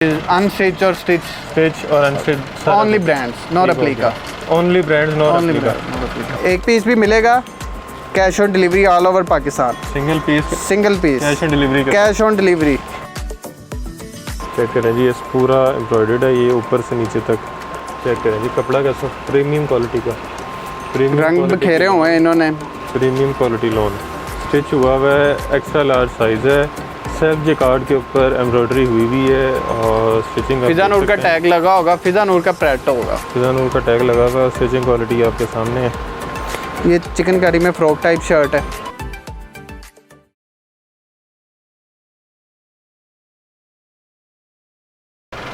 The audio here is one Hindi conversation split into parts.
Unstitched or stitched? स्टिच और unstitch Only brands, no replica. Only brands no Only replica. brand, no replica. एक पीस भी मिलेगा, cash on delivery all over Pakistan. Single piece single piece, cash on delivery का कैश ऑन डिलीवरी। चेक करें जी, ये पूरा एम्ब्रॉयडर्ड है, ये ऊपर से नीचे तक। चेक करें जी, कपड़ा कैसा प्रीमियम क्वालिटी का, प्रीमियम रंग बिखेरे हुए हैं इन्होंने। प्रीमियम क्वालिटी लोन स्टिच हुआ हुआ है, एक्स्ट्रा लार्ज साइज़ है, सेल्फ जेकार्ड के ऊपर एम्ब्रॉयडरी हुई हुई है और स्टिचिंग फिजा नूर का टैग लगा होगा, फिजा नूर का प्रेटो होगा। फिजा नूर का टैग लगा हुआ है, स्टिचिंग क्वालिटी आपके सामने है। ये चिकनकारी में फ्रॉक टाइप शर्ट है।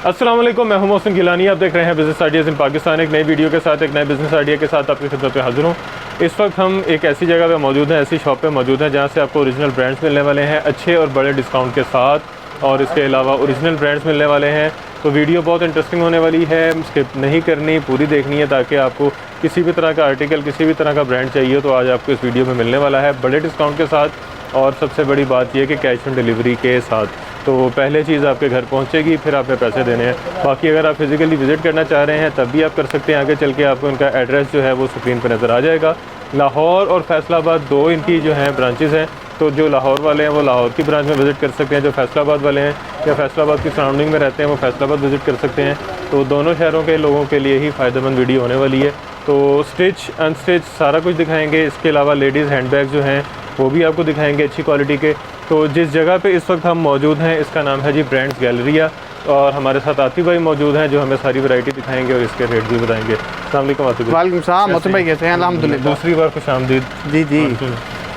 अस्सलाम वालेकुम, मैं हूं मोहसिन गिलानी। आप देख रहे हैं बिज़नेस आइडियाज़ इन पाकिस्तान। एक नई वीडियो के साथ, एक नए बिज़नेस आइडिया के साथ आपकी खिदमत में हाजिर हूँ। इस वक्त हम एक ऐसी जगह पे मौजूद हैं, ऐसी शॉप पे मौजूद हैं जहाँ से आपको ओरिजिनल ब्रांड्स मिलने वाले हैं अच्छे और बड़े डिस्काउंट के साथ, और इसके अलावा ओरिजिनल ब्रांड्स मिलने वाले हैं। तो वीडियो बहुत इंटरेस्टिंग होने वाली है, स्किप नहीं करनी, पूरी देखनी है, ताकि आपको किसी भी तरह का आर्टिकल, किसी भी तरह का ब्रांड चाहिए तो आज आपको इस वीडियो में मिलने वाला है बड़े डिस्काउंट के साथ। और सबसे बड़ी बात यह कि कैश ऑन डिलीवरी के साथ। तो पहले चीज़ आपके घर पहुंचेगी, फिर आपने पैसे देने हैं। बाकी अगर आप फिज़िकली विज़िट करना चाह रहे हैं तब भी आप कर सकते हैं। आगे चल के आपको इनका एड्रेस जो है वो स्क्रीन पर नज़र आ जाएगा। लाहौर और फैसलाबाद दो इनकी जो हैं ब्रांचेस हैं। तो जो लाहौर वाले हैं वो लाहौर की ब्रांच में विज़िट कर सकते हैं, जो फैसलाबाद वाले हैं या फैसलाबाद की सराउंडिंग में रहते हैं वो फैसलाबाद विज़िट कर सकते हैं। तो दोनों शहरों के लोगों के लिए ही फ़ायदेमंद वीडियो होने वाली है। तो स्टिच अनस्टिच सारा कुछ दिखाएंगे। इसके अलावा लेडीज़ हैंडबैग जो हैं वो भी आपको दिखाएंगे अच्छी क्वालिटी के। तो जिस जगह पे इस वक्त हम मौजूद हैं इसका नाम है जी ब्रांड्स गैलरिया, और हमारे साथ आतिफ भाई मौजूद हैं जो हमें सारी वैरायटी दिखाएंगे और इसके रेट भी बताएंगे। अस्सलाम वालेकुम आतिफ भाई। वालेकुम सलाम मोहसिन भाई, कैसे हैं? अल्हम्दुलिल्लाह। दूसरी बार खुश आमदीद। जी जी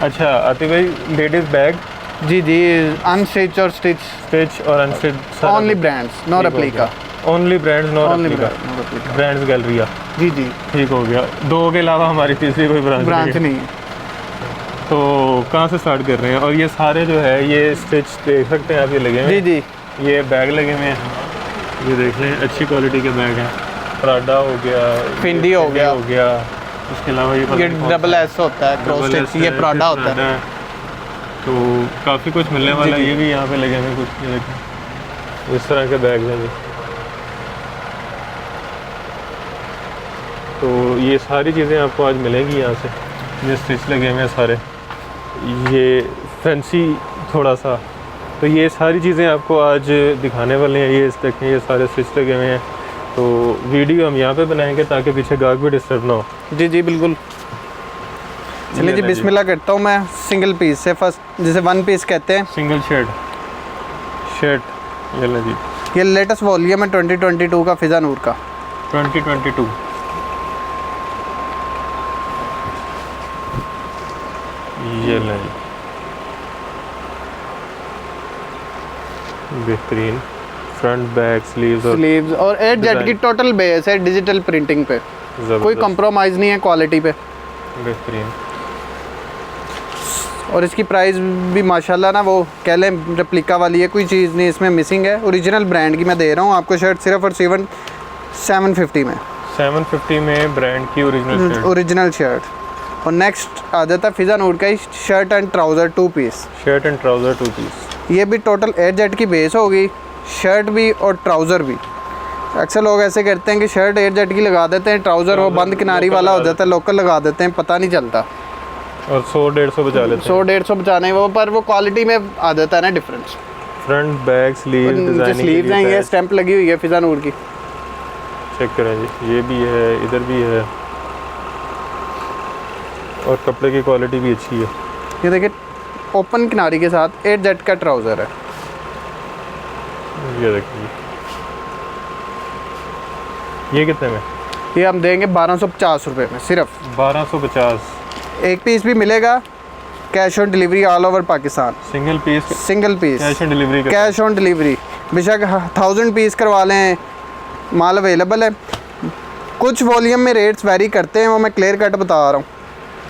अच्छा आतिफ भाई, लेडीज़ बैग जी जी, अनस्टिच्ड और स्टिच, स्टिच और unstitch only brands, no replica. Only brands no only replica. Brands Galleria, जी जी, ठीक हो गया। दो के अलावा हमारी तीसरी कोई ब्रांच नहीं है। तो कहाँ से स्टार्ट कर रहे हैं? और ये सारे जो है ये स्टिच देख सकते हैं आप, ये लगे हुए जी हैं। जी, ये बैग लगे हुए हैं, ये देख लें, अच्छी क्वालिटी के बैग हैं। प्राडा हो गया, फिंडी हो गया, इसके अलावा ये डबल एस होता है, क्रॉस स्टिच, ये प्राडा होता है। तो काफ़ी कुछ मिलने वाला है। ये भी यहाँ पे लगे हुए कुछ, ये देखें, इस तरह के बैग हैं जी। तो ये सारी चीज़ें आपको आज मिलेंगी यहाँ से। ये स्टिच लगे हुए हैं सारे, ये फैंसी थोड़ा सा। तो ये सारी चीज़ें आपको आज दिखाने वाले हैं। ये देखें, ये सारे स्टिच लगे हुए हैं। तो वीडियो हम यहाँ पे बनाएंगे ताकि पीछे गाहक भी डिस्टर्ब ना हो। जी जी बिल्कुल। चलिए जी, बिस्मिल्लाह करता हूँ मैं सिंगल पीस से। फर्स्ट जिसे वन पीस कहते हैं, सिंगल शर्ट ये ले जी। ये लेटेस्ट वॉल्यूम है 2022 का, फिजा नूर का 2022। ये ले जी, बेहतरीन फ्रंट बैक स्लीव्स और 8Z की टोटल बेस है डिजिटल प्रिंटिंग पे, कोई कंप्रोमाइज़ नहीं है क्वालिटी पे, बेहतरीन। और इसकी प्राइस भी माशाल्लाह ना, वो कह लें रेप्लिका वाली है, कोई चीज़ नहीं इसमें मिसिंग है। ओरिजिनल ब्रांड की मैं दे रहा हूँ आपको शर्ट सिर्फ और सिर्फ 750 में। 750 में ब्रांड की ओरिजिनल शर्ट। और नेक्स्ट आ जाता है फिजा नूर का ही shirt and trouser 2 piece. Shirt and trouser 2 piece. ये भी टोटल 8Z की बेस होगी, शर्ट भी और ट्राउज़र भी। अक्सर लोग ऐसे करते हैं कि शर्ट 8Z की लगा देते हैं, ट्राउज़र वो बंद किनारी वाला हो जाता है, लोकल लगा देते हैं, पता नहीं चलता, और 100-150 बचा लेते हैं। 100-150 बचाने वो, पर वो क्वालिटी में आ जाता है ना difference. Front back sleeve sleeves हैं, ये स्टैंप लगी हुई है फिजा नूर की। चेक करें जी, ये भी है, इधर भी है, और कपड़े की क्वालिटी भी अच्छी है। ये देखिए ओपन किनारी के साथ 8Z का ट्राउज़र है। ये देखिए, ये कितने में? ये हम देंगे 1250 रुपये में सिर्फ। 1250। एक पीस भी मिलेगा, cash on delivery all over Pakistan. Single piece cash on delivery cash on delivery. बेशक 1000 पीस करवा लें, माल अवेलेबल है। कुछ वॉल्यूम में रेट्स वैरी करते हैं, वो मैं क्लियर कट बता रहा हूँ।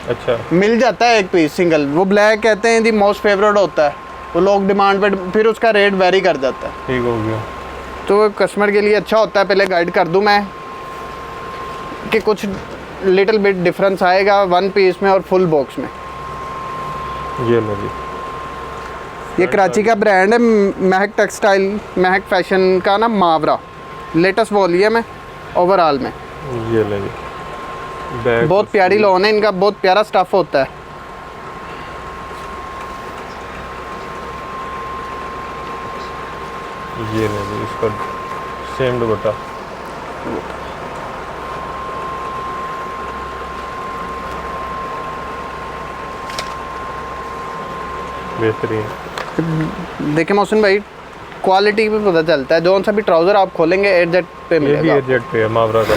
अच्छा, मिल जाता है एक पीस सिंगल, वो ब्लैक कहते हैं दी मोस्ट फेवरेट होता है, वो लोग डिमांड पे फिर उसका रेट वेरी कर जाता है। ठीक हो गया। तो कस्टमर के लिए अच्छा होता है, पहले गाइड कर दूं मैं कि कुछ लिटिल बिट डिफरेंस आएगा वन पीस में और फुल बॉक्स में। ये लो जी, ये कराची का ब्रांड है, महक टेक्सटाइल, महक फैशन का ना मावरा, लेटेस्ट वॉल्यूम है ओवरऑल में। ये ले जी बैग, बहुत प्यारी लॉन है इनका, बहुत प्यारा स्टफ होता है। ये ले जी इसका सेम दुपट्टा। बेहतरीन। देखिए मोहसिन भाई, क्वालिटी भी पता चलता है। जो सा भी ट्राउज़र आप खोलेंगे एयरजेट पे ये भी मिलेगा, एयरजेट पे है मावरा का,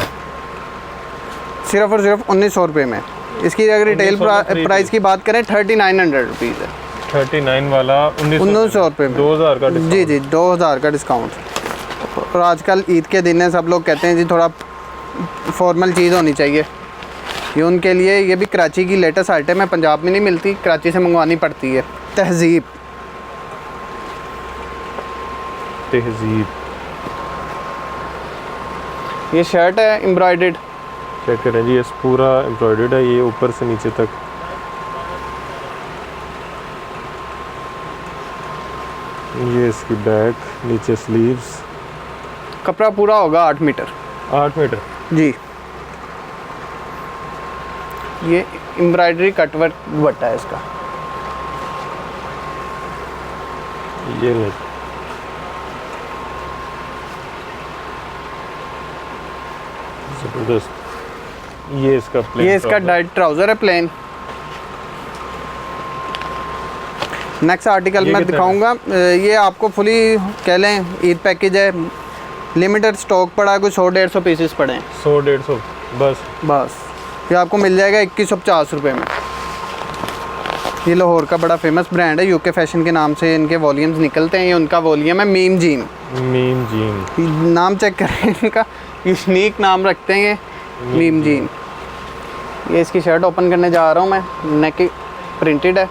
सिर्फ और सिर्फ 1900 रुपये में। इसकी अगर रिटेल 1900 में प्राइस की बात करें 3900 रुपीज़ है। 39 वाला 1900 रुपये में 2000 का डिस्काउंट। जी जी 2000 का डिस्काउंट। और आजकल ईद के दिन है, सब लोग कहते हैं जी थोड़ा फॉर्मल चीज़ होनी चाहिए, ये उनके लिए। ये भी कराची की लेटेस्ट आइटम है, पंजाब में नहीं मिलती, कराची से मंगवानी पड़ती है। तहजीब तहजीब, ये शर्ट है एम्ब्रॉयडर्ड, चेक करें जी, ये पूरा एम्ब्रॉयडर्ड है, ये ऊपर से नीचे तक। ये इसकी बैक, नीचे स्लीव्स। कपड़ा पूरा होगा 8 मीटर 8 मीटर जी। ये एम्ब्रॉयडरी कटवर्क दुपट्टा है इसका। ये ले, जबरदस्त। ये इसका प्लेन, ये इसका डाइट ट्राउज़र है प्लेन। नेक्स्ट आर्टिकल ये मैं कितने दिखाऊंगा, ये आपको फुली कह लें ईद पैकेज है, लिमिटेड स्टॉक पड़ा है, कुछ 100-150 पीसेस पड़े हैं 100-150 बस। ये आपको मिल जाएगा 2150 रुपये में। ये लाहौर का बड़ा फेमस ब्रांड है, यूके फैशन के नाम से इनके वॉल्यूम्स निकलते हैं। ये उनका वॉल्यूम है मीम जीन। मीम जीन, नाम चेक करें इनका, यूनिक नाम रखते हैं ये, मीम जीन। ये इसकी शर्ट ओपन करने जा रहा हूँ मैं, नेक प्रिंटेड है।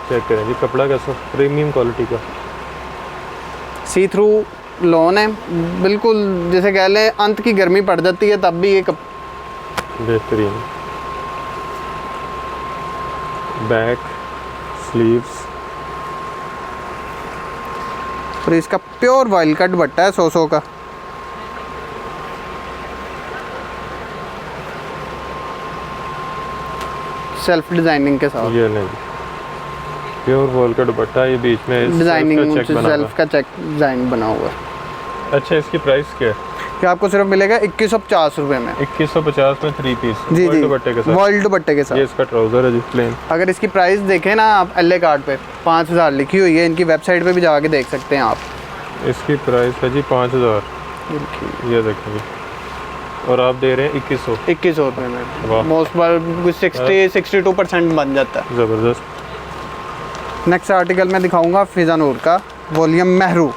चेक करें जी, कपड़ा कैसा, प्रीमियम क्वालिटी का, सी थ्रू लॉन है, बिल्कुल जैसे कह लें अंत की गर्मी पड़ जाती है तब भी ये बेहतरीन। बैक, स्लीव्स, और इसका प्योर वाइल्ड कट दुपट्टा है 100 का। सेल्फ डिजाइनिंग के साथ, ये नहीं प्योर वॉल का दुपट्टा, ये बीच में डिजाइनिंग सेल्फ का चेक बना सेल्फ का चेक डिजाइन बना हुआ है। हुआ। अच्छा, इसकी प्राइस क्या है? ये आपको सिर्फ मिलेगा 2150 रुपये में। 2150 में 3 पीस जी जी, दुपट्टे के साथ। वॉइल्ड दुपट्टे के ये साथ। इसका ट्राउजर है जी, प्लेन। अगर इसकी प्राइस देखें ना आप, एल कार्ड पे 5000 लिखी हुई है, इनकी वेबसाइट पे भी जाके देख सकते हैं आप। इसकी प्राइस है जी 5000, ये देखें जी, और आप दे रहे हैं 2100। 2100 रुपये में वाह। मोस्ट बार 62% बन जाता है। ज़बरदस्त। नेक्स्ट आर्टिकल मैं दिखाऊंगा फिजा नूर का, वॉल्यूम महरू।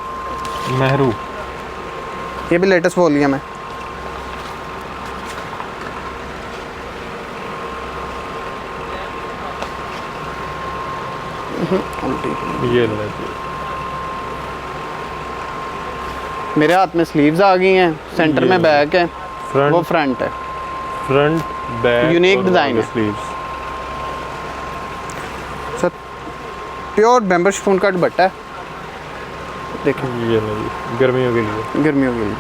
महरू, ये भी लेटेस्ट वॉल्यूम है। ये ले जी, मेरे हाथ में स्लीव्स आ गई हैं, सेंटर में बैक है, फ्रंट, वो फ्रंट है। फ्रंट बैक, यूनिक डिज़ाइन है। Sleeves. Sir pure bamboo chiffon का दुपट्टा है, देखें ये ले जी, गर्मियों के लिए। गर्मियों के लिए।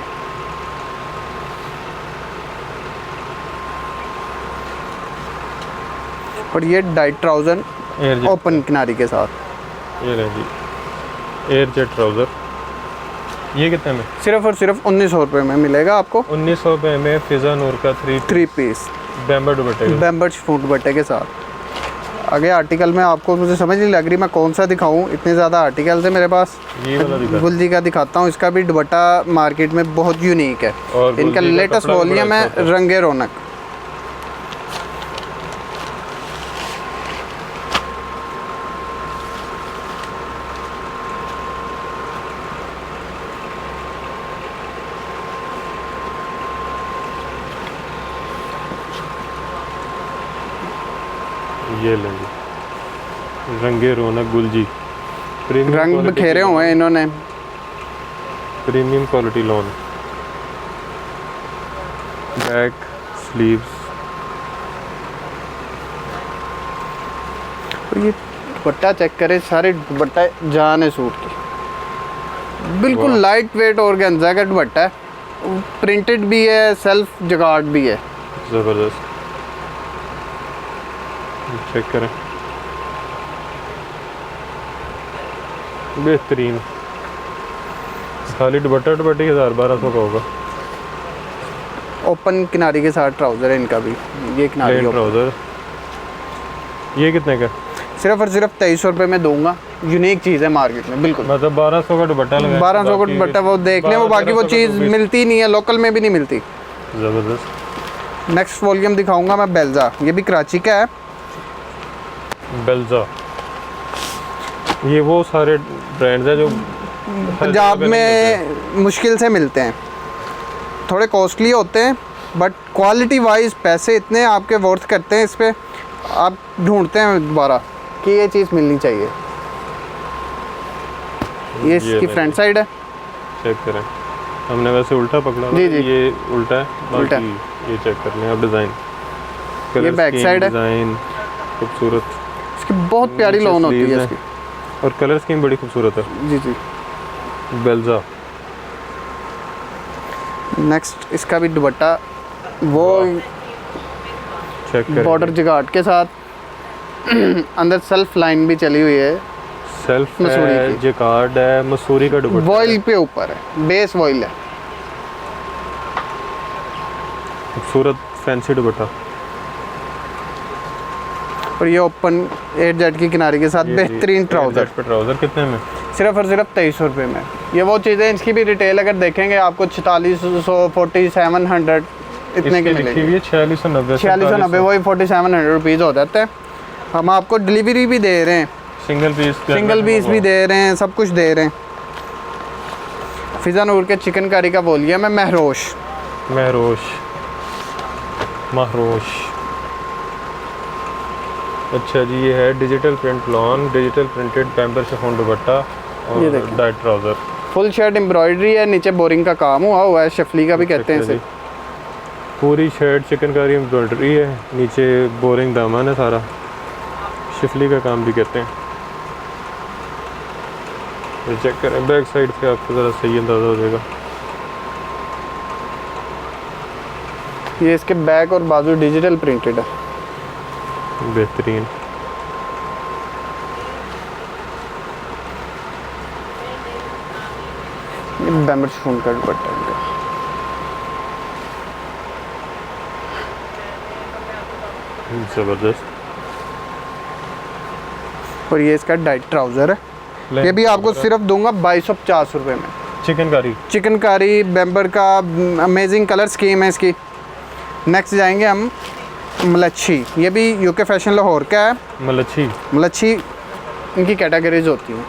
और ये डाइट ट्राउज़र एयर ओपन किनारी के साथ, ये ले जी, एयर जेट ट्राउज़र। ये कितने में? सिर्फ और सिर्फ 1900 रुपये में मिलेगा आपको। 1900 रुपये में फिजा नूर का 3 पीस बैम्बर दुपट्टे का। बैम्बर शिफॉन दुपट्टे के साथ। आगे आर्टिकल में आपको मुझे समझ नहीं लग रही मैं कौन सा दिखाऊं, इतने ज़्यादा आर्टिकल्स है मेरे पास। ये वाला दिखा। गुलजी का दिखाता हूँ, इसका भी दुपट्टा मार्केट में बहुत यूनिक है। और इनका गुलजी का लेटेस्ट कपड़ा भी वॉल्यूम बड़ा है अच्छा होता रंगे रौनक। ये लेंगे रंगे रौनक गुलजी, प्रीमियम रंग क्वालिटी बिखेरे हुए हैं इन्होंने। Premium quality lawn, back, sleeves. और ये दुपट्टा चेक करें, सारे दुपट्टा जान है सूट की, बिल्कुल लाइट वेट ऑर्गेन्जा का दुपट्टा है, प्रिंटेड भी है, सेल्फ जगार्ड भी है। ज़बरदस्त, चेक करें, बेहतरीन। खाली दुपट्टे के 1000-1200 का होगा। ओपन किनारी के साथ ट्राउज़र है इनका भी, ये किनारी प्लेन ट्राउज़र। ये कितने का? सिर्फ और सिर्फ 2300 रुपये में दूंगा। यूनिक चीज़ है मार्केट में, बिल्कुल। मतलब 1200 का दुपट्टा लगा, 1200 का दुपट्टा, वो देख लें, वो बाकी वो चीज़ मिलती नहीं है, लोकल में भी नहीं मिलती। ज़बरदस्त। नेक्स्ट वॉल्यूम दिखाऊंगा मैं, बेल्जा, ये भी कराची का है। बेल्जा, ये वो सारे ब्रांड्स हैं जो पंजाब में मुश्किल से मिलते हैं, थोड़े कॉस्टली होते हैं, बट क्वालिटी वाइज पैसे इतने आपके वर्थ करते हैं, इस पर आप ढूंढते हैं दोबारा कि ये चीज़ मिलनी चाहिए। ये इसकी फ्रंट साइड है, चेक करें। हमने वैसे उल्टा पकड़ा जी जी, ये उल्टा है, उल्टा। ये चेक कर लें आप डिज़ाइन। ये बैक साइड है, डिज़ाइन खूबसूरत, इसकी बहुत प्यारी लोन होती है इसकी, और कलर स्कीम बड़ी खूबसूरत है। जी जी। बेल्जा। नेक्स्ट इसका भी दुपट्टा वो चेक करें, बॉर्डर जिगाट के साथ, अंदर सेल्फ लाइन भी चली हुई है, सेल्फ मसूरी है, की। जिकार्ड है, मसूरी का दुपट्टा वॉइल पे ऊपर है, बेस वॉइल है, खूबसूरत फैंसी दुपट्टा। और ये ओपन 8Z की किनारे के साथ बेहतरीन ट्राउज़र। ट्राउज़र कितने में? सिर्फ और सिर्फ 2300 रुपये में। ये वो चीज़ें, इसकी भी रिटेल अगर देखेंगे आपको 4600, 4700 इतने की मिलेगी। 4690, 4690, वही 4700 रुपीज़ हो जाते हैं। हम आपको डिलीवरी भी दे रहे हैं, सिंगल पीस भी दे रहे हैं, सब कुछ दे रहे हैं। फिज़ा नूर के चिकनकारी का वॉल्यूम है, महरोश। अच्छा जी, ये है digital print lawn, digital printed pamper chiffon दुपट्टा ये और देखिए। Diet trouser. Full shirt embroidery है, नीचे बोरिंग का काम हुआ है, शफली का भी कहते हैं इसे। पूरी शर्ट चिकनकारी एम्ब्रॉयडरी है, नीचे बोरिंग दामन है सारा, शिफली का काम भी कहते हैं। ये चेक करें, बैक साइड से आपको ज़रा सही अंदाज़ा हो जाएगा। ये इसके बैक और बाजू डिजिटल प्रिंटेड है, बेहतरीन। ये बैम्बर शिफॉन का दुपट्टा है। ज़बरदस्त। और ये इसका डाइट ट्राउज़र है, ये भी आपको सिर्फ दूंगा 2250 रुपये में। चिकनकारी बैम्बर का अमेजिंग कलर स्कीम है इसकी। नेक्स्ट जाएंगे हम मलच्छी, ये भी यूके फैशन लाहौर का है। मलच्छी इनकी कैटेगरीज होती हैं।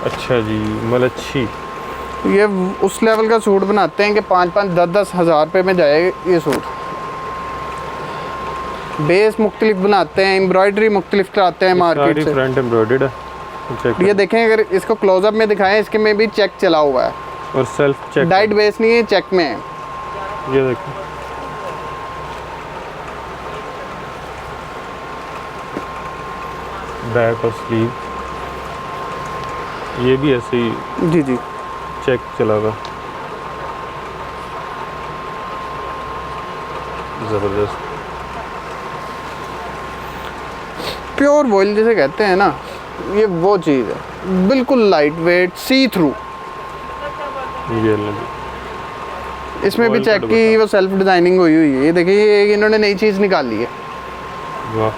अच्छा जी, मलच्छी। ये उस लेवल का सूट बनाते हैं कि 5-5, 10-10 हज़ार रुपये में जाए ये सूट। बेस मुख्तलिफ बनाते हैं, एम्ब्रॉयडरी मुख्तलिफ कराते हैं मार्केट से। फ्रंट एम्ब्रॉयडर्ड है। ये देखें, अगर इसको क्लोजअप में दिखाएं, इसके में भी चेक चला हुआ है, और सेल्फ चेक, डाइट बेस नहीं है, चेक में है। ये देखो, बैक और स्लीव, ये भी ऐसे ही जी जी। चेक चला हुआ। ज़बरदस्त। प्योर वॉइल जिसे कहते हैं ना, ये वो चीज़ है, बिल्कुल लाइट वेट, सी थ्रू। ये लगी, इसमें भी Foil का चेक की वो सेल्फ डिज़ाइनिंग हुई है। ये देखिए, ये इन्होंने नई चीज़ निकाली है, वाह।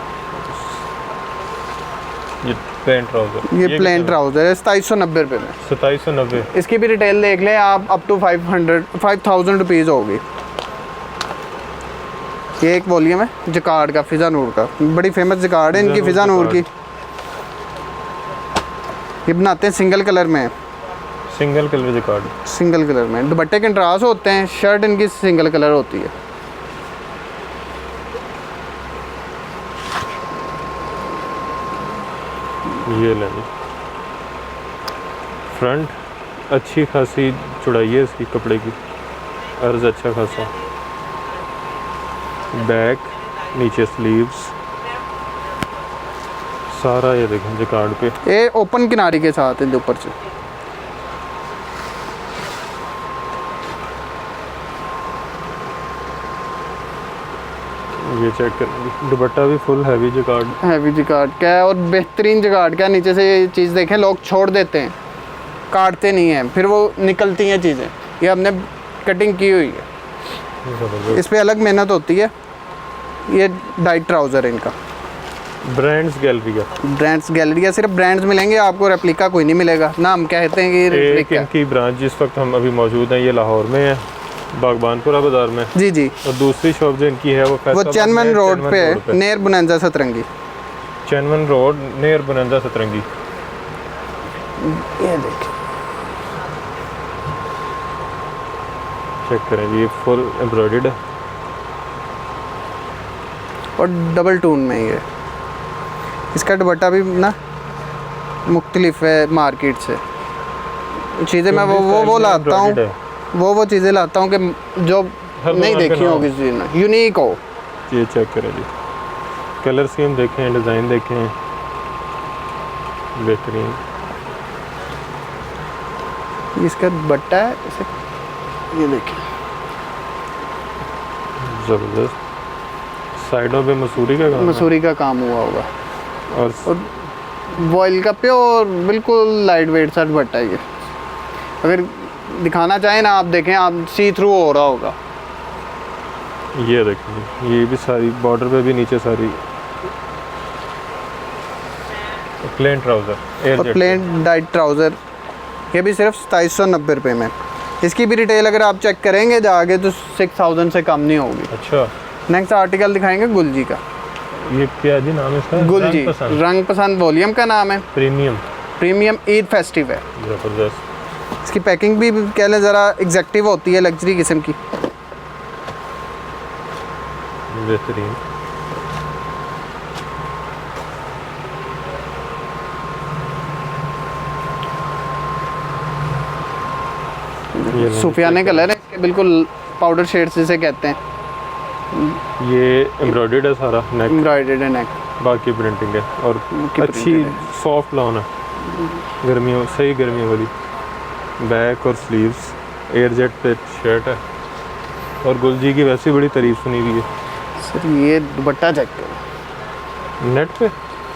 ये प्लेन ट्राउज़र, ये प्लेन ट्राउज़र है, 2790 रुपये में। 2790। इसकी भी रिटेल देख लें आप, अप टू 5000 रुपीज़ होगी। ये एक वॉल्यूम है जकार्ड का, फिज़ा नूर का, बड़ी फेमस जकार्ड है इनकी, फिज़ा नूर की। ये बनाते हैं सिंगल कलर में, single colour jacquard, single colour में। दुपट्टे कंट्रास्ट होते हैं, शर्ट इनकी सिंगल कलर होती है। ये लेनी। फ्रंट अच्छी खासी चौड़ाई है इसकी कपड़े की, अर्ज अच्छा खासा। बैक नीचे स्लीव्स सारा ये देखें जकार्ड पे। ये ओपन किनारी के साथ है ऊपर से। ये चेक करेंगे, दुपट्टा भी full heavy jacquard. Heavy jacquard का है और बेहतरीन जकार्ड का। नीचे से ये चीज़ देखें, लोग छोड़ देते हैं, काटते नहीं हैं, फिर वो निकलती हैं चीज़ें। ये हमने कटिंग की हुई है, इस पे अलग मेहनत होती है। ये डाइट ट्राउज़र है इनका, ब्रांड्स गैलरी का। ब्रांड्स गैलरी का सिर्फ ब्रांड्स मिलेंगे आपको, रेप्लिका कोई नहीं मिलेगा ना। हम कहते हैं कि एक रेप्लिका। इनकी ब्रांच जिस वक्त हम अभी मौजूद हैं ये लाहौर में है, बागबानपुरा बाजार में। जी जी, और दूसरी शॉप जो इनकी है वो चैनमन रोड पे है, नियर बुनंजा सतरंगी। चैनमन रोड नियर बुनंजा सतरंगी। ये देखिए, चेक करें जी, ये फुल एम्ब्रॉयडर्ड है और डबल टून में ही है। इसका दुपट्टा भी ना मुख्तलिफ है मार्केट से। चीज़ें मैं वो लाता हूँ, वो चीज़ें लाता हूँ कि जो नहीं देखी हो किसी ने, यूनिक हो। ये चेक करें जी, कलर स्कीम देखें, डिज़ाइन देखें, बेहतरीन। इसका दुपट्टा है इसे, ये देखिए ज़बरदस्त। साइडों पे मसूरी का काम मसूरी का काम हुआ होगा है। और वॉइल का प्योर बिल्कुल लाइट वेट सा दुपट्टा है ये। अगर दिखाना चाहें ना आप देखें, आप सी थ्रू हो रहा होगा। ये देखें, ये भी सारी बॉर्डर पे भी नीचे सारी प्लेन ट्राउज़र और प्लेन डाइट ट्राउज़र, ये भी सिर्फ 2790 रुपये में। इसकी भी रिटेल अगर आप चेक करेंगे जाके तो 6000 से कम नहीं होगी। अच्छा, नेक्स्ट आर्टिकल दिखाएंगे गुलजी का। ये क्या जी नाम है इसका? गुलजी रंग पसंद वॉल्यूम का नाम है। प्रीमियम ईद फेस्टिव है। ज़बरदस्त। इसकी पैकिंग भी कह लें ज़रा एग्जैक्टिव होती है, लग्जरी किस्म की। बेहतरीन। सूफियाने कलर है इसके, बिल्कुल पाउडर शेड्स जिसे कहते हैं। ये एम्ब्रॉयडर्ड है सारा, नेक एम्ब्रॉयडर्ड है नेक, बाकी प्रिंटिंग है और अच्छी सॉफ्ट लॉन है, गर्मियों सही गर्मियों वाली। बैक और स्लीव्स एयर जेट पे शर्ट है और गुलजी की वैसे बड़ी तारीफ सुनी हुई है। सर ये दुपट्टा चेक करो, नेट पे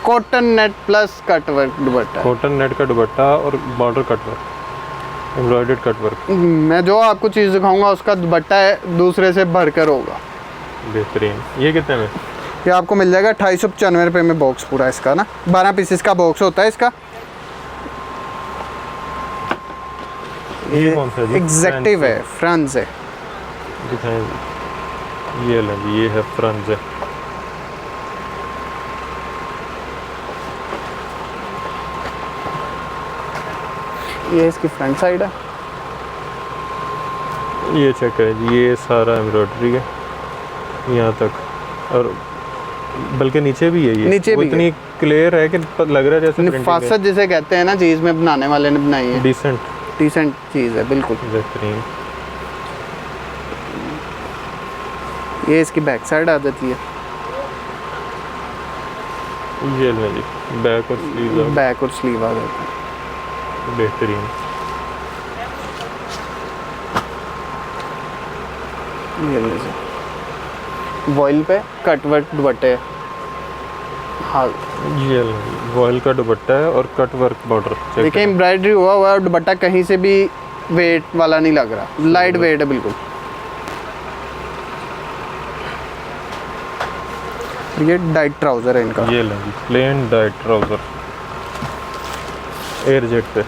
cotton net plus cut work दुपट्टा। कॉटन नेट का दुपट्टा और border cut work, embroidered cut work. मैं जो आपको चीज़ दिखाऊंगा उसका दुपट्टा है दूसरे से भरकर होगा। बेहतरीन। ये कितने में? ये आपको मिल जाएगा 295 रुपये में बॉक्स पूरा इसका ना, 12 पीसेस का बॉक्स होता है इसका। ये कौन सा है जी? एग्जैक्टिव है, फ्रांस है। दिखाएं जी, ये लें जी, ये है फ्रंज है। ये इसकी फ्रंट साइड है। ये चेक करें जी, ये सारा एम्ब्रॉयडरी है यहाँ तक, और बल्कि नीचे भी है। ये नीचे भी इतनी क्लियर है कि लग रहा है जैसे निफासत जिसे कहते हैं ना, चीज़ में बनाने वाले ने बनाई है। डिसेंट चीज़ है बिल्कुल। बेहतरीन। ये इसकी बैक साइड आ जाती है। ये लें जी, बैक और स्लीव, बैक और स्लीव आ जाता है। बेहतरीन। ये लीजिए, वॉइल पे कट वर्क दुपट्टे। हाँ ये लें जी, वॉइल का दुपट्टा है और कट वर्क बॉर्डर। देखिए एम्ब्रॉयडरी हुआ हुआ है, दुपट्टा कहीं से भी वेट वाला नहीं लग रहा, लाइट वेट है बिल्कुल। ये डाइट ट्राउज़र है इनका। ये लें जी, plain dyed trouser air jet पे।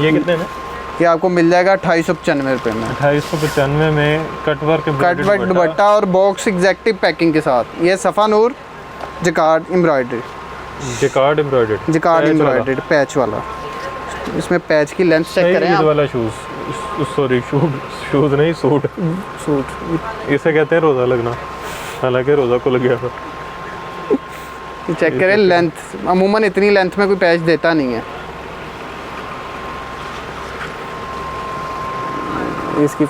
ये कितने में? ये आपको मिल जाएगा 295 रुपये में। 2895 में कट वर्क दुपट्टा और बॉक्स एग्जैक्टिव पैकिंग के साथ। ये Safa Noor jacquard embroidery, jacquard embroidered patch वाला। इसमें पैच की लेंथ चेक करें आप। वाला शूज़, सॉरी शूज़ नहीं, सूट इसे कहते हैं रोज़ा लगना, हालांकि रोज़ा को लग गया था। चेक करें लेंथ, अमूमन इतनी लेंथ में कोई पैच देता नहीं है। इसकी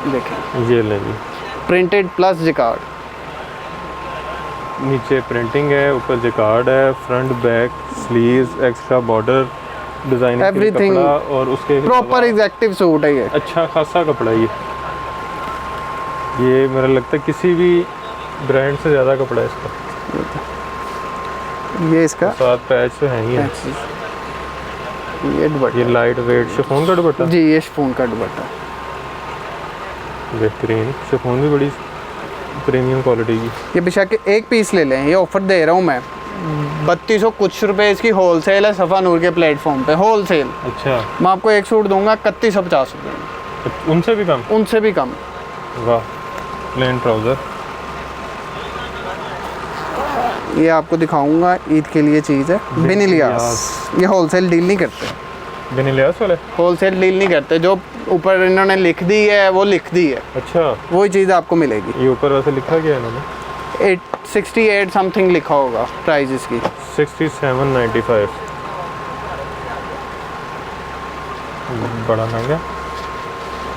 देखें, ये लें जी, प्रिंटेड प्लस जिकार्ड। नीचे प्रिंटिंग है, ऊपर जैकार्ड है, front back sleeves, extra border design Everything कपड़ा और उसके प्रॉपर एग्जैक्टिव सूट है ये। अच्छा खासा कपड़ा ये मेरा लगता है किसी भी ब्रांड से ज़्यादा कपड़ा है इसका। ये इसका साथ पैच तो है ही है। ये दुपट्टा, ये लाइट वेट शिफॉन का दुपट्टा जी ये शिफॉन का दुपट्टा। बेहतरीन, शिफॉन भी बड़ी प्रीमियम क्वालिटी की। ये बेशक एक पीस ले लें, ये ऑफर दे रहा हूँ मैं 3200 कुछ रुपए इसकी होलसेल है सफ़ा नूर के प्लेटफॉर्म पे, होलसेल। अच्छा, मैं आपको एक सूट दूंगा 3150 रुपये में, उनसे भी कम? उनसे भी कम। वाह, प्लेन ट्राउज़र। ये आपको दिखाऊंगा, ईद के लिए चीज़ है, बिन इलियास। ये होलसेल डील नहीं करते, बिन इलियास वाले होलसेल डील नहीं करते। जो ऊपर इन्होंने लिख दी है वो लिख दी है, अच्छा, वही चीज़ आपको मिलेगी। ये ऊपर वैसे लिखा गया है इन्होंने 68 समथिंग लिखा होगा प्राइस इसकी। 67.95, बड़ा महंगा।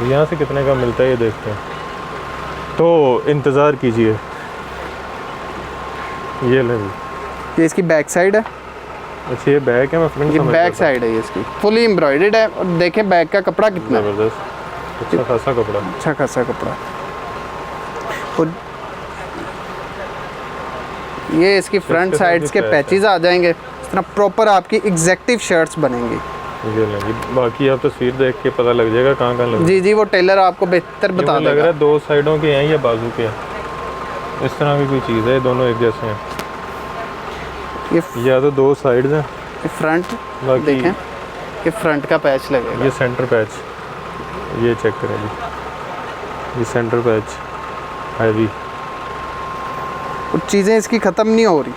यहाँ से कितने का मिलता है ये देखते हैं, तो इंतज़ार कीजिए। ये ले, ये इसकी बैक साइड है, अच्छा ये बैक है, मैं फ्रंट ये समझ बैक रहा था। साइड है इसकी, फुली एम्ब्रॉयडर्ड है। और देखें बैक का कपड़ा कितना है, ज़बरदस्त, अच्छा खासा कपड़ा। अच्छा खासा कपड़ा। और ये इसकी फ्रंट के साथ साइड्स भी के पैच है। पैचेस आ जाएंगे, इस तरह प्रॉपर आपकी एग्जैक्टिव शर्ट्स बनेंगी। ये लेंगे, बाकी आप तस्वीर देख के पता लग जाएगा कहाँ कहाँ लग। जी जी वो टेलर आपको बेहतर बता लग रहा देगा। है दो साइडों के हैं या बाजू के हैं, इस तरह की कोई चीज़ है, दोनों एक जैसे हैं। या तो दो साइड्स हैं, ये फ्रंट बाकी देखें, ये फ्रंट का पैच लगेगा। ये सेंटर पैच, ये चेक करें जी, ये सेंटर पैच हैवी। और चीज़ें इसकी ख़त्म नहीं हो रही।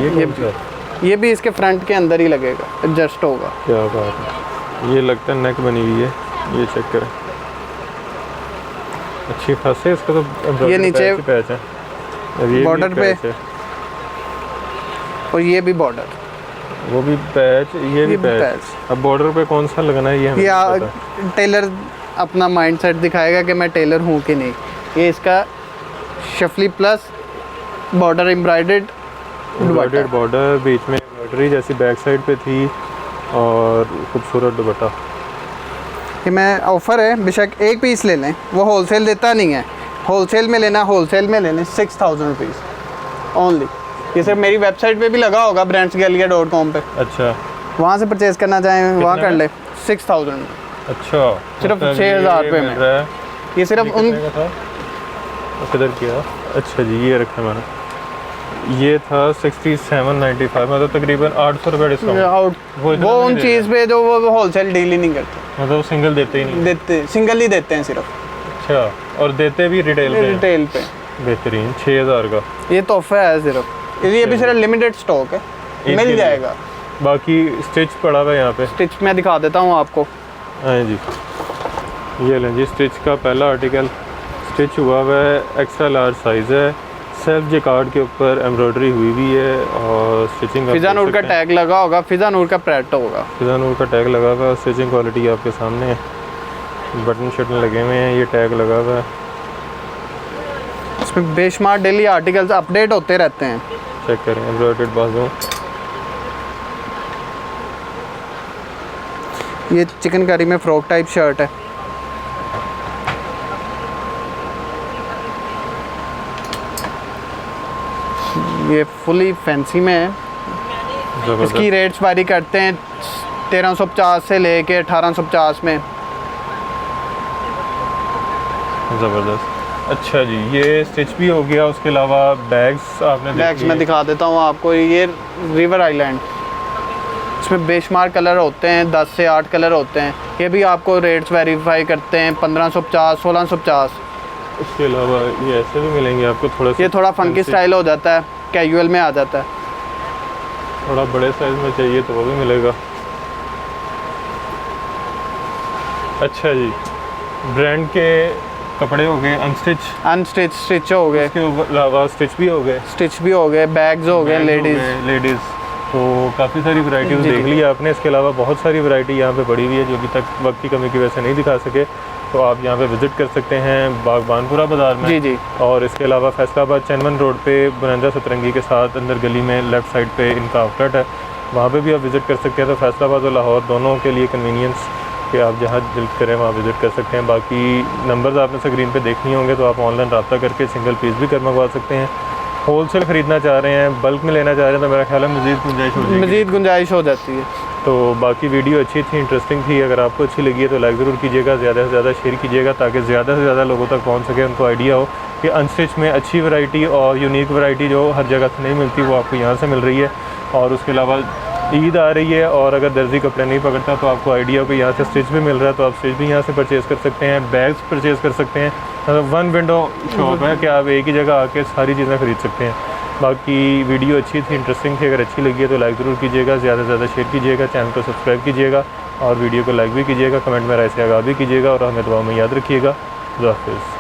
ये कौन सा है? ये भी इसके फ्रंट के अंदर ही लगेगा, एडजस्ट होगा। क्या बात है, ये लगता है नेक बनी हुई है, ये चेक करें, अच्छी खासी। इसका तो ये नीचे पैच है, और ये बॉर्डर पे, पैच है, और ये भी बॉर्डर, वो भी पैच, ये भी पैच। पैच। अब बॉर्डर पे कौन सा लगना है ये हमें नहीं पता। टेलर अपना माइंडसेट दिखाएगा कि मैं टेलर हूँ कि नहीं। ये इसका शफली plus border embroidered embroidered border, बीच में एम्ब्रॉयडरी जैसी बैक साइड पे थी, और खूबसूरत दुपट्टा। कि मैं ऑफ़र है, बेशक एक पीस ले लें, वो होलसेल देता नहीं है। होलसेल में लेना, होलसेल में ले लें 6000 रुपीज़ ओनली। ये सिर्फ मेरी वेबसाइट पे भी लगा होगा brandsgalleria.com पे, अच्छा, वहाँ से परचेज़ करना चाहें वहाँ कर ले। 6000 अच्छा, सिर्फ मतलब 6000 ये रुपये मिल में। रहा है। ये सिर्फ ये उन कितने का था? किधर किया? अच्छा जी, ये रखा मैंने, ये था 67.95, मतलब तकरीबन 800 रुपये डिस्काउंट। आउट वो इतना वो नहीं उन दे चीज़ पे जो वो होलसेल डील ही नहीं करते, मतलब सिंगल देते ही नहीं। देते सिंगल ही देते हैं सिर्फ, अच्छा, और देते भी रिटेल पे हैं। रिटेल पे। बेहतरीन, 6000 का। ये तोहफा है सिर्फ, ये भी सिर्फ लिमिटेड स्टॉक है, के मिल लिए। जाएगा। बाकी स्टिच पड़ा हुआ है यहाँ पे। स्टिच में दिखा देता हूँ आपको। हाँ जी, ये लें जी, स्टिच का पहला आर्टिकल स्टिच हुआ हुआ है, एक्स्ट्रा लार्ज साइज़ है, सेल्फ जैकार्ड के ऊपर एम्ब्रॉयडरी हुई हुई है, और स्टिचिंग फिजा नूर का टैग लगा होगा, फिजा नूर का प्रेट होगा। फिजा नूर का टैग लगा हुआ है, स्टिचिंग क्वालिटी आपके सामने है, बटन शटन लगे हुए हैं, ये टैग लगा हुआ है। इसमें बेशुमार डेली आर्टिकल्स अपडेट होते रहते हैं। चेक करें, एम्ब्रॉयडर्ड बाजू। ये चिकनकारी में फ्रॉक टाइप शर्ट है, ये फुली फैंसी में है। ज़बरदस्त, इसकी रेट्स वारी करते हैं 1350 से लेके 1850 में। ज़बरदस्त। अच्छा जी, ये स्टिच भी हो गया, उसके अलावा बैग्स आपने बैग्स में दिखा देता हूँ आपको। ये रिवर आइलैंड, इसमें बेशुमार कलर होते हैं, 10 से 8 कलर होते हैं। ये भी आपको रेट्स वेरीफाई करते हैं 1550, 1650। उसके अलावा ये ऐसे भी मिलेंगे आपको, थोड़ा सा ये थोड़ा फंकी स्टाइल हो जाता है, कैजुअल में आ जाता है। थोड़ा बड़े साइज़ में चाहिए तो वो भी मिलेगा। अच्छा जी, ब्रांड के कपड़े हो गए, अनस्टिच, स्टिच हो गए, उसके अलावा स्टिच भी हो गए, स्टिच भी हो गए, बैग्स हो गए लेडीज़। तो काफ़ी सारी वैरायटीज़ जी, देख ली आपने। इसके अलावा बहुत सारी वैरायटी यहाँ पे पड़ी हुई है, जो अभी तक वक्त की कमी की वजह से नहीं दिखा सके। तो आप यहाँ पे विज़िट कर सकते हैं बागबानपुरा बाज़ार में। जी जी। और इसके अलावा फैसलाबाद चैनवन रोड पे बुलंदा सतरंगी के साथ अंदर गली में लेफ़्ट साइड पे इनका आउटलेट है, वहाँ पे भी आप विज़िट कर सकते हैं। तो फैसलाबाद और लाहौर दोनों के लिए कन्वीनियंस कि आप जहाँ दिल करें वहाँ विज़िट कर सकते हैं। बाकी नंबर्स आपने स्क्रीन पे देखनी होंगे, तो आप ऑनलाइन रब्ता करके सिंगल पीस भी कर मंगवा सकते हैं। होलसेल ख़रीदना चाह रहे हैं, बल्क में लेना चाह रहे हैं, तो मेरा ख्याल है मज़ीद गुंजाइश हो जाती है। तो बाकी वीडियो अच्छी थी, इंटरेस्टिंग थी। अगर आपको अच्छी लगी है तो लाइक ज़रूर कीजिएगा, ज़्यादा से ज़्यादा शेयर कीजिएगा ताकि ज़्यादा से ज़्यादा लोगों तक पहुँच सके, उनको आइडिया हो कि अनस्टिच में अच्छी वैरायटी और यूनिक वैरायटी जो हर जगह से नहीं मिलती वो आपको यहाँ से मिल रही है। और उसके अलावा ईद आ रही है और अगर दर्जी कपड़े नहीं पकड़ता तो आपको आइडिया हो कि यहाँ से स्टिच भी मिल रहा है, तो आप स्टिच भी यहाँ से परचेज़ कर सकते हैं, बैग्स परचेज़ कर सकते हैं। मतलब वन विंडो शॉप है कि आप एक ही जगह आके सारी चीज़ें ख़रीद सकते हैं। बाकी वीडियो अच्छी थी, इंटरेस्टिंग थी। अगर अच्छी लगी है तो लाइक ज़रूर कीजिएगा, ज़्यादा से ज़्यादा शेयर कीजिएगा, चैनल को सब्सक्राइब कीजिएगा और वीडियो को लाइक भी कीजिएगा, कमेंट में राय से आगाह भी कीजिएगा और हमें दुआ में याद रखिएगा। खुदा हाफ़िज़।